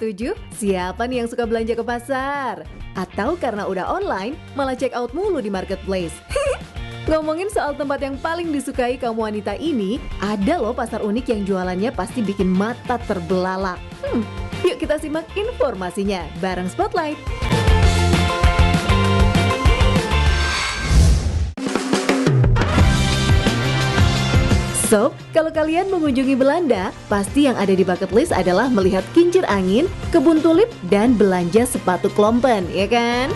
27? Siapa nih yang suka belanja ke pasar? Atau karena udah online, malah check out mulu di marketplace? Ngomongin soal tempat yang paling disukai kaum wanita ini, ada loh pasar unik yang jualannya pasti bikin mata terbelalak. Yuk kita simak informasinya bareng Spotlight. Sob, kalau kalian mengunjungi Belanda, pasti yang ada di bucket list adalah melihat kincir angin, kebun tulip, dan belanja sepatu klompen, ya kan?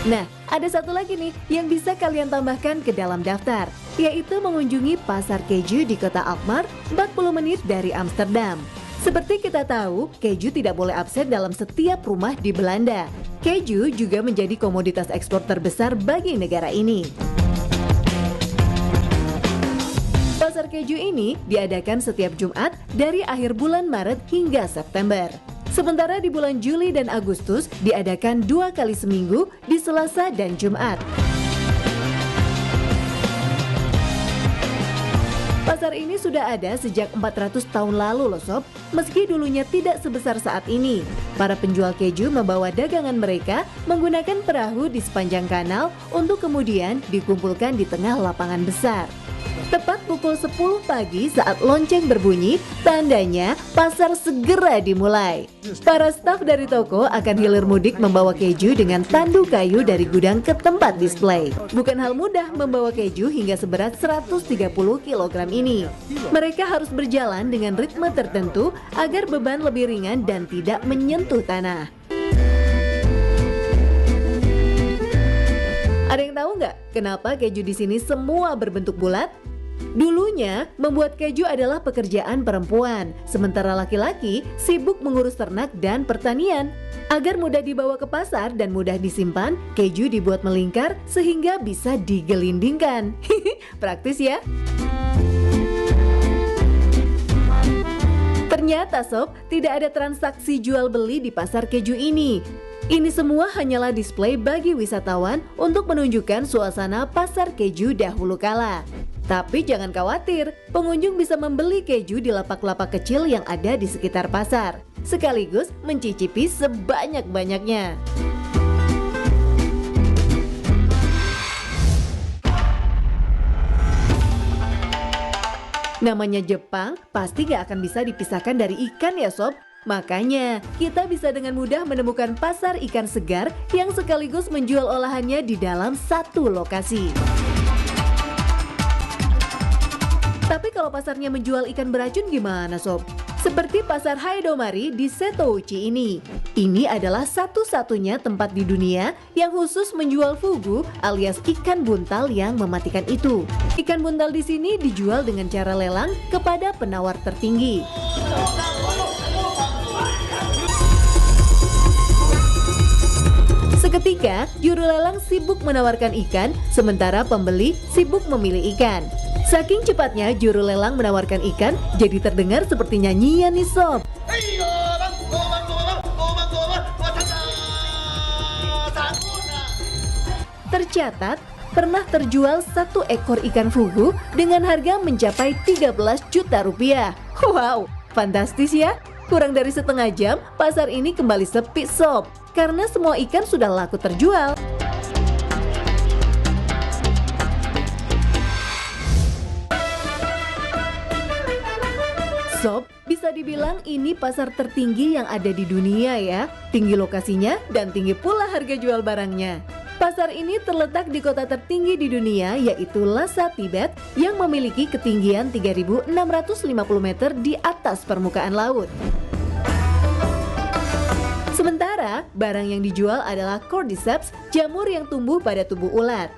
Nah, ada satu lagi nih yang bisa kalian tambahkan ke dalam daftar, yaitu mengunjungi pasar keju di kota Alkmaar, 40 menit dari Amsterdam. Seperti kita tahu, keju tidak boleh absen dalam setiap rumah di Belanda. Keju juga menjadi komoditas ekspor terbesar bagi negara ini. Pasar keju ini diadakan setiap Jumat dari akhir bulan Maret hingga September. Sementara di bulan Juli dan Agustus diadakan 2 kali seminggu di Selasa dan Jumat. Pasar ini sudah ada sejak 400 tahun lalu loh sob. Meski dulunya tidak sebesar saat ini, para penjual keju membawa dagangan mereka menggunakan perahu di sepanjang kanal untuk kemudian dikumpulkan di tengah lapangan besar. Tepat pukul 10 pagi saat lonceng berbunyi, tandanya pasar segera dimulai. Para staf dari toko akan hilir mudik membawa keju dengan tandu kayu dari gudang ke tempat display. Bukan hal mudah membawa keju hingga seberat 130 kg ini. Mereka harus berjalan dengan ritme tertentu agar beban lebih ringan dan tidak menyentuh tanah. Ada yang tahu nggak kenapa keju di sini semua berbentuk bulat? Dulunya, membuat keju adalah pekerjaan perempuan, sementara laki-laki sibuk mengurus ternak dan pertanian. Agar mudah dibawa ke pasar dan mudah disimpan, keju dibuat melingkar sehingga bisa digelindingkan. Praktis ya? Ternyata sob, tidak ada transaksi jual beli di pasar keju ini. Ini semua hanyalah display bagi wisatawan untuk menunjukkan suasana pasar keju dahulu kala. Tapi jangan khawatir, pengunjung bisa membeli keju di lapak-lapak kecil yang ada di sekitar pasar, sekaligus mencicipi sebanyak-banyaknya. Namanya Jepang, pasti gak akan bisa dipisahkan dari ikan ya sob. Makanya, kita bisa dengan mudah menemukan pasar ikan segar yang sekaligus menjual olahannya di dalam satu lokasi. Tapi kalau pasarnya menjual ikan beracun gimana sob? Seperti pasar Haidomari di Setouchi ini. Ini adalah satu-satunya tempat di dunia yang khusus menjual fugu alias ikan buntal yang mematikan itu. Ikan buntal di sini dijual dengan cara lelang kepada penawar tertinggi. Seketika, juru lelang sibuk menawarkan ikan, sementara pembeli sibuk memilih ikan. Saking cepatnya juru lelang menawarkan ikan, jadi terdengar seperti nyanyian nih sob. Tercatat, pernah terjual 1 ekor ikan fugu dengan harga mencapai 13 juta rupiah. Wow, fantastis ya? Kurang dari setengah jam, pasar ini kembali sepi sob, karena semua ikan sudah laku terjual. Sob, bisa dibilang ini pasar tertinggi yang ada di dunia ya. Tinggi lokasinya dan tinggi pula harga jual barangnya. Pasar ini terletak di kota tertinggi di dunia yaitu Lhasa, Tibet yang memiliki ketinggian 3.650 meter di atas permukaan laut. Sementara, barang yang dijual adalah Cordyceps, jamur yang tumbuh pada tubuh ulat.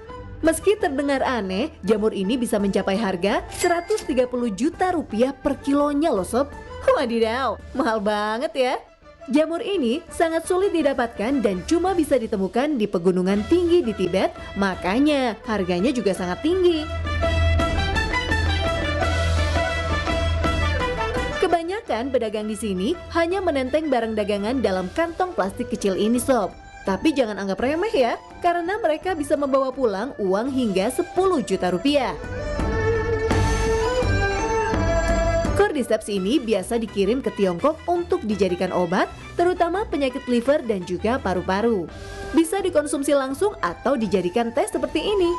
Meski terdengar aneh, jamur ini bisa mencapai harga 130 juta rupiah per kilonya loh sob. Wadidaw, mahal banget ya. Jamur ini sangat sulit didapatkan dan cuma bisa ditemukan di pegunungan tinggi di Tibet, makanya harganya juga sangat tinggi. Kebanyakan pedagang di sini hanya menenteng barang dagangan dalam kantong plastik kecil ini sob. Tapi jangan anggap remeh ya, karena mereka bisa membawa pulang uang hingga 10 juta rupiah. cordyceps ini biasa dikirim ke Tiongkok untuk dijadikan obat, terutama penyakit liver dan juga paru-paru. Bisa dikonsumsi langsung atau dijadikan teh seperti ini.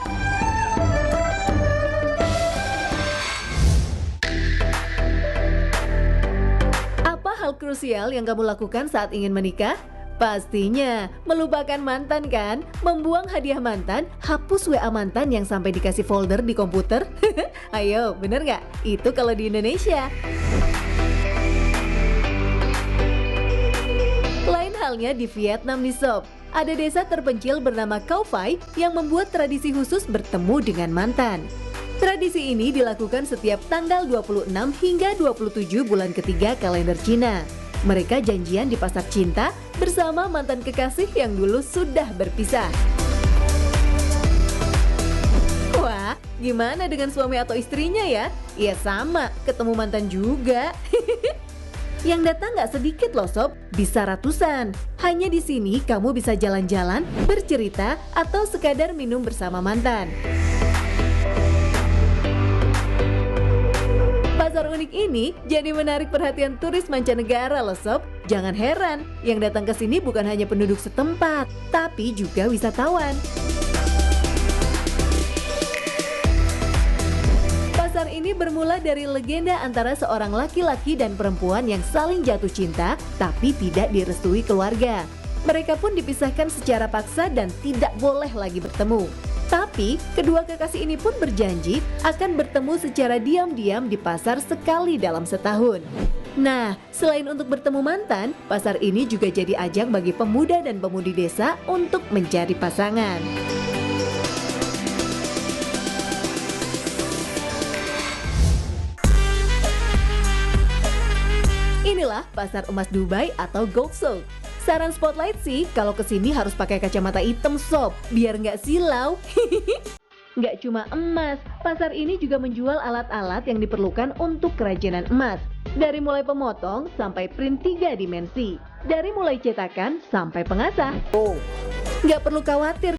Apa hal krusial yang kamu lakukan saat ingin menikah? Pastinya, melupakan mantan kan? Membuang hadiah mantan, hapus WA mantan yang sampai dikasih folder di komputer. Ayo, bener nggak? Itu kalau di Indonesia. Lain halnya di Vietnam nih sob. Ada desa terpencil bernama Cao Phay yang membuat tradisi khusus bertemu dengan mantan. Tradisi ini dilakukan setiap tanggal 26 hingga 27 bulan ketiga kalender Cina. Mereka janjian di pasar cinta bersama mantan kekasih yang dulu sudah berpisah. Wah, gimana dengan suami atau istrinya ya? Ya sama, ketemu mantan juga. Yang datang nggak sedikit loh sob, bisa ratusan. Hanya di sini kamu bisa jalan-jalan, bercerita, atau sekadar minum bersama mantan. Pasar unik ini jadi menarik perhatian turis mancanegara loh sob. Jangan heran, yang datang ke sini bukan hanya penduduk setempat, tapi juga wisatawan. Pasar ini bermula dari legenda antara seorang laki-laki dan perempuan yang saling jatuh cinta, tapi tidak direstui keluarga. Mereka pun dipisahkan secara paksa dan tidak boleh lagi bertemu. Tapi, kedua kekasih ini pun berjanji akan bertemu secara diam-diam di pasar sekali dalam setahun. Nah, selain untuk bertemu mantan, pasar ini juga jadi ajang bagi pemuda dan pemudi desa untuk mencari pasangan. Inilah Pasar Emas Dubai atau Gold Souk. Saran Spotlight sih, kalau kesini harus pakai kacamata hitam sob, biar nggak silau. Nggak cuma emas, pasar ini juga menjual alat-alat yang diperlukan untuk kerajinan emas. Dari mulai pemotong sampai print 3 dimensi. Dari mulai cetakan sampai pengasah. Nggak perlu khawatir